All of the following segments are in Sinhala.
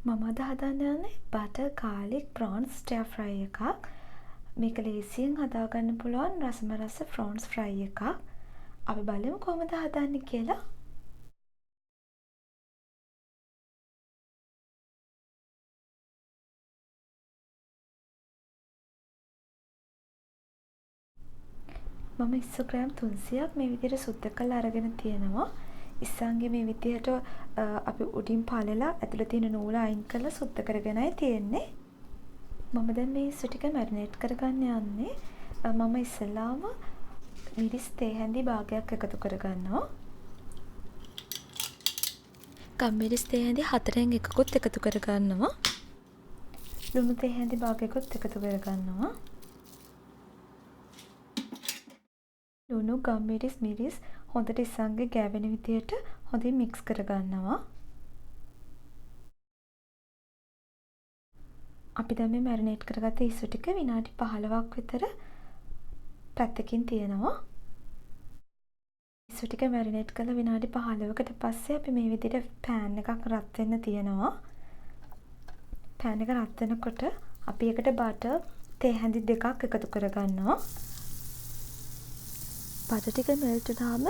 මම අද හදන්න යන්නේ බටර් ගාර්ලික් ප්‍රෝන්ස් ස්ටිර් ෆ්‍රයි එකක්. මේක ලේසියෙන් හදාගන්න පුළුවන් රසමරස ප්‍රෝන්ස් ෆ්‍රයි එකක්. අපි බලමු කොහොමද හදන්නේ කියලා. මම ඉස්සෝග්‍රෑම් 300ක් මේ විදිහට සුද්ධ කරලා අරගෙන තියෙනවා. ඉස්සන්ගේ මේ විදිහට අපි උඩින් පළලා ඇතුළේ තියෙන නූල අයින් කරලා සුද්ධ කරගෙනයි තියෙන්නේ. මම දැන් මේ ඉස්සු ටික මැරිනේට් කරගන්න යන්නේ. මම ඉස්සෙල්ලාම මිරිස් තේ හැඳි භාගයක් එකතු කරගන්නවා. ගම්මිරිස් තේ හැඳි 4න් එකකුත් එකතු කරගන්නවා. ලුණු තේ හැඳි භාගයකුත් එකතු කරගන්නවා. ලුණු ගම්මිරිස් මිරිස් හොඳට ඉස්සන්ගේ ගෑවෙන විදියට හොඳින් මික්ස් කරගන්නවා. අපි දැන් මේ මැරිනේට් කරගත්ත ඉස්සු ටික විනාඩි 15ක් විතර පැත්තකින් තියනවා. ඉස්සු ටික මැරිනේට් කරලා විනාඩි 15කට පස්සේ අපි මේ විදිහට පෑන් එකක් රත් වෙන්න තියනවා. පෑන් එක රත් වෙනකොට අපි ඒකට බටර් තේ හැඳි දෙකක් එකතු කරගන්නවා. බටර් ටික මෙල්ට් වුණාම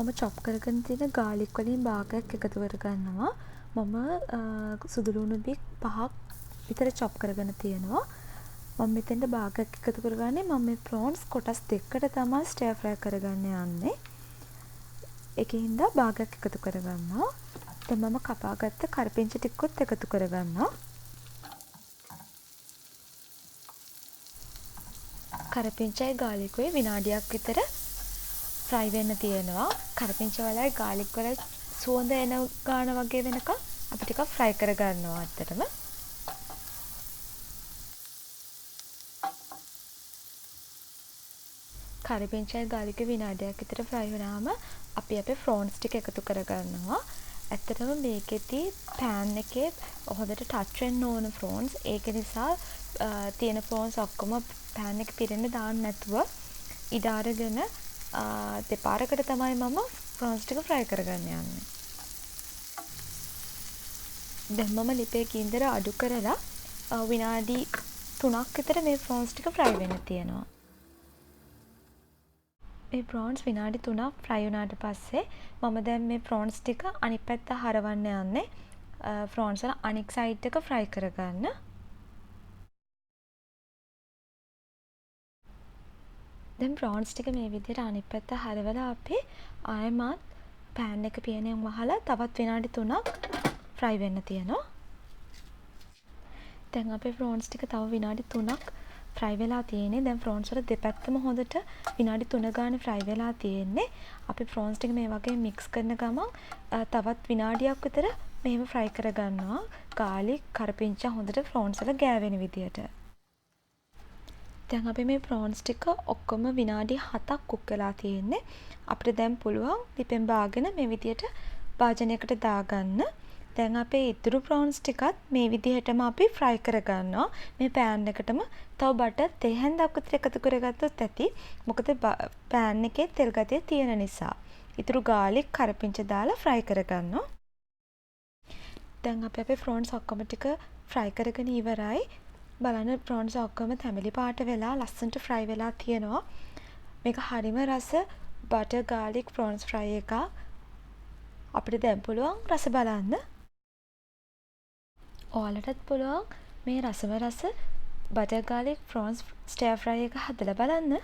මම චොප් කරගෙන තියෙන ගාර්ලික් වලින් භාගයක් එකතු කරගන්නවා. මම සුදු ලුණු බික් 5ක් විතර චොප් කරගෙන තියෙනවා. මම මෙතෙන්ට භාගයක් එකතු කරගන්නේ මම මේ ප්‍රෝන්ස් කොටස් දෙකකට තමයි ස්ටිර් ෆ්‍රයි කරගන්න යන්නේ. ඒකින්ද භාගයක් එකතු කරගන්නවා. දැන් මම කපාගත්ත කරපිංචා ටිකකුත් එකතු කරගන්නවා. කරපිංචායි ගාර්ලිකුයි විනාඩියක් විතර ෆ්‍රයි වෙන්න තියෙනවා. කරපිංචා වලයි ගාර්ලික් වලයි සුවඳ එන ගාන වගේ වෙනකම් අපි ටිකක් ෆ්‍රයි කරගන්නවා ඇත්තටම. කරපිංචායි ගාර්ලිකුයි විනාඩියක් විතර ෆ්‍රයි වුණාම අපි අපේ ප්‍රෝන්ස් ටික එකතු කරගන්නවා. ඇත්තටම මේකෙදි පෑන් එකේ හොඳට ටච් වෙන්න ඕන ප්‍රෝන්ස්. ඒක නිසා තියෙන ප්‍රෝන්ස් ඔක්කොම පෑන් එක පිරෙන්න දාන්න නැතුව ඉඩ අරගෙන දෙපාරකට තමයි මම ප්‍රෝන්ස් ටික ෆ්‍රයි කරගන්න යන්නේ. දැන් මම ලිපේ ගින්දර අඩු කරලා විනාඩි 3ක් විතර මේ ප්‍රෝන්ස් ටික ෆ්‍රයි වෙන්න තියෙනවා. මේ ප්‍රෝන්ස් විනාඩි 3ක් ෆ්‍රයි වුණාට පස්සේ මම දැන් මේ ප්‍රෝන්ස් ටික අනිත් පැත්ත හරවන්න යන්නේ. ප්‍රෝන්ස් වල අනිත් සයිඩ් එක ෆ්‍රයි කරගන්න. දැන් ප්‍රෝන්ස් ටික මේ විදිහට අනිත් පැත්ත හරවලා අපි ආයෙමත් පෑන් එක පියනෙන් වහලා තවත් විනාඩි 3ක් ෆ්‍රයි වෙන්න තියෙනවා. දැන් අපේ ප්‍රෝන්ස් ටික තව විනාඩි 3ක් ෆ්‍රයි වෙලා තියෙන්නේ. දැන් ප්‍රෝන්ස් වල දෙපැත්තම හොඳට විනාඩි 3 ගානේ ෆ්‍රයි වෙලා තියෙන්නේ. අපි ප්‍රෝන්ස් ටික මේ වගේ මික්ස් කරන ගමන් තවත් විනාඩියක් විතර මෙහෙම ෆ්‍රයි කරගන්නවා. ගාර්ලික් කරපිංචා හොඳට ප්‍රෝන්ස් වල ගෑවෙන විදියට. දැන් අපි මේ ප්‍රෝන්ස් ටික ඔක්කොම විනාඩි 7ක් කුක් වෙලා තියෙන්නේ. අපිට දැන් පුළුවන් ලිපෙන් බාගෙන මේ විදියට භාජනයකට දාගන්න. දැන් අපේ ඉතුරු ප්‍රෝන්ස් ටිකත් මේ විදිහටම අපි ෆ්‍රයි කරගන්නවා. මේ පෑන් එකටම තව බටර් තේ හැන්දක් විතර එකතු කරගත්තොත් ඇති. මොකද පෑන් එකේ තෙල් ගතිය තියෙන නිසා. ඉතුරු ගාර්ලික් කරපිංචා දාලා ෆ්‍රයි කරගන්නවා. දැන් අපි අපේ ප්‍රෝන්ස් ඔක්කොම ටික ෆ්‍රයි කරගෙන ඉවරයි. බලන්න ප්‍රෝන්ස් ඔක්කොම තැඹිලි පාට වෙලා ලස්සනට ෆ්‍රයි වෙලා තියෙනවා. මේක හරිම රස බටර් ගාර්ලික් ප්‍රෝන්ස් ෆ්‍රයි එකක්. අපිට දැන් පුළුවන් රස බලන්න. ඔයාලටත් පුළුවන් මේ රසම රස බටර් ගාර්ලික් ප්‍රෝන්ස් ස්ටිර් ෆ්‍රයි එක හදලා බලන්න.